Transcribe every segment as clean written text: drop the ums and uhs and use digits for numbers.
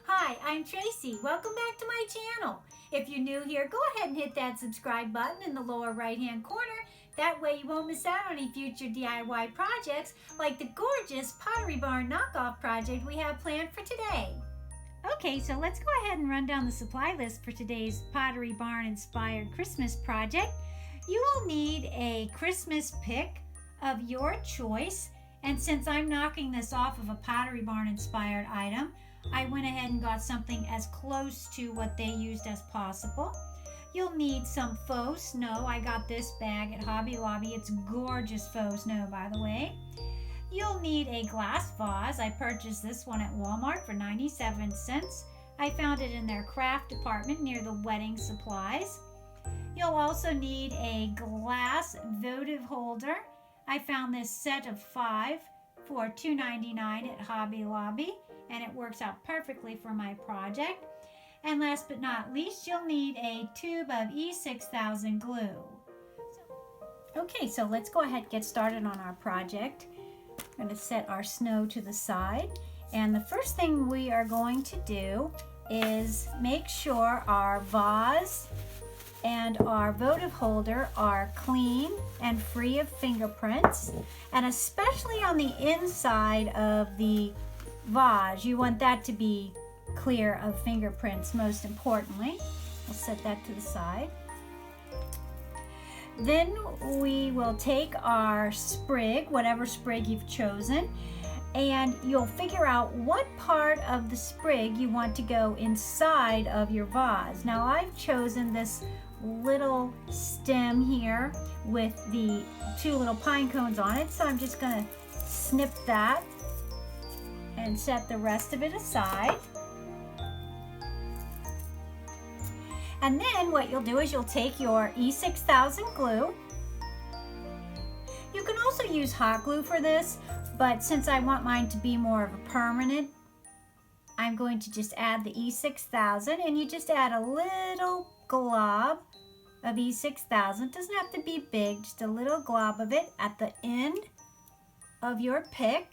Hi, I'm Tracy. Welcome back to my channel. If you're new here, go ahead and hit that subscribe button in the lower right hand corner. That way you won't miss out on any future DIY projects like the gorgeous Pottery Barn knockoff project we have planned for today. Okay, so let's go ahead and run down the supply list for today's Pottery Barn inspired Christmas project. You will need a Christmas pick of your choice, and since I'm knocking this off of a Pottery Barn inspired item, I went ahead and got something as close to what they used as possible. You'll need some faux snow. I got this bag at Hobby Lobby. It's gorgeous faux snow, by the way. You'll need a glass vase. I purchased this one at Walmart for 97 cents. I found it in their craft department near the wedding supplies. You'll also need a glass votive holder. I found this set of 5 for $2.99 at Hobby Lobby, and it works out perfectly for my project. And last but not least, you'll need a tube of E6000 glue. Okay, so let's go ahead and get started on our project. I'm going to set our snow to the side, and the first thing we are going to do is make sure our vase and our votive holder are clean and free of fingerprints, and especially on the inside of the vase, you want that to be clear of fingerprints most importantly. We'll set that to the side. Then we will take our sprig, whatever sprig you've chosen, and you'll figure out what part of the sprig you want to go inside of your vase. Now I've chosen this little stem here with the 2 little pine cones on it, so I'm just going to snip that and set the rest of it aside. And then what you'll do is you'll take your E6000 glue. You can also use hot glue for this, but since I want mine to be more of a permanent, I'm going to just add the E6000, and you just add a little glob of E6000. It doesn't have to be big, just a little glob of it at the end of your pick.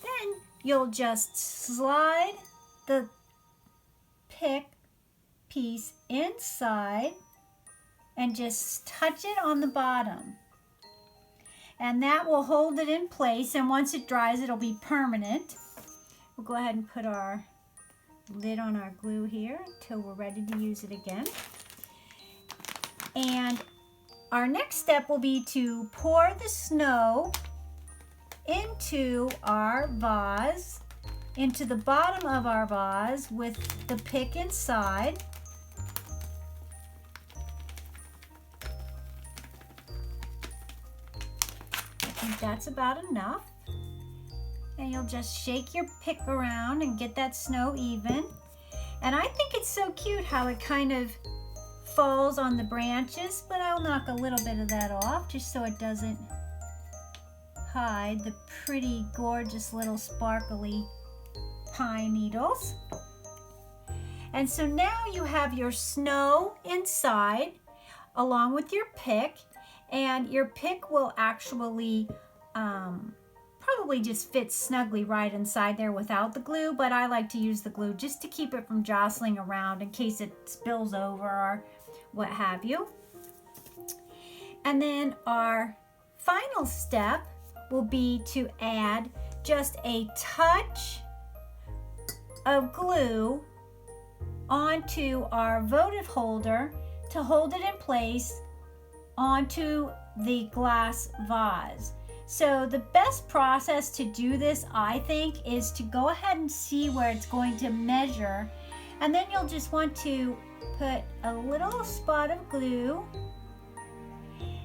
Then you'll just slide the pick piece inside and just touch it on the bottom, and that will hold it in place, and once it dries it'll be permanent. We'll go ahead and put our lid on our glue here until we're ready to use it again. And our next step will be to pour the snow into our vase, into the bottom of our vase with the pick inside. I think that's about enough. And you'll just shake your pick around and get that snow even. And I think it's so cute how it kind of falls on the branches, but I'll knock a little bit of that off just so it doesn't hide the pretty gorgeous little sparkly pine needles. And so now you have your snow inside along with your pick, and your pick will actually probably just fit snugly right inside there without the glue, but I like to use the glue just to keep it from jostling around in case it spills over or what have you. And then our final step will be to add just a touch of glue onto our votive holder to hold it in place onto the glass vase. So the best process to do this, I think, is to go ahead and see where it's going to measure, and then you'll just want to put a little spot of glue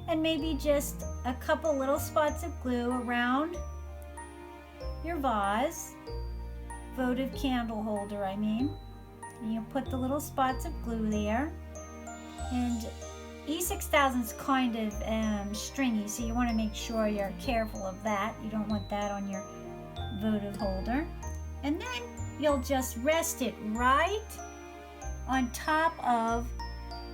and maybe just a couple little spots of glue around your vase, votive candle holder I mean. And you'll put the little spots of glue there, and E6000 is kind of stringy, so you want to make sure you're careful of that. You don't want that on your votive holder. And then you'll just rest it right on top of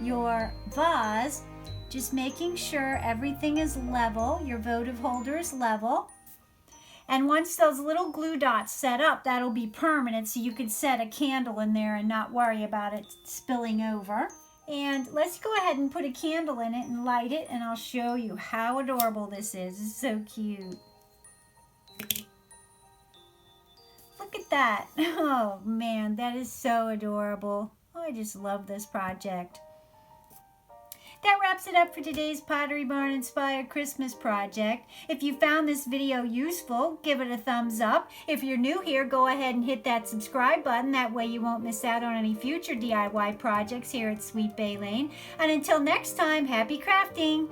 your vase, just making sure everything is level, your votive holder is level. And once those little glue dots set up, that'll be permanent, so you can set a candle in there and not worry about it spilling over. And let's go ahead and put a candle in it and light it, and I'll show you how adorable this is. It's so cute. Look at that. Oh man, that is so adorable. Oh, I just love this project. That wraps it up for today's Pottery Barn Inspired Christmas project. If you found this video useful, give it a thumbs up. If you're new here, go ahead and hit that subscribe button. That way you won't miss out on any future DIY projects here at Sweet Bay Lane. And until next time, happy crafting!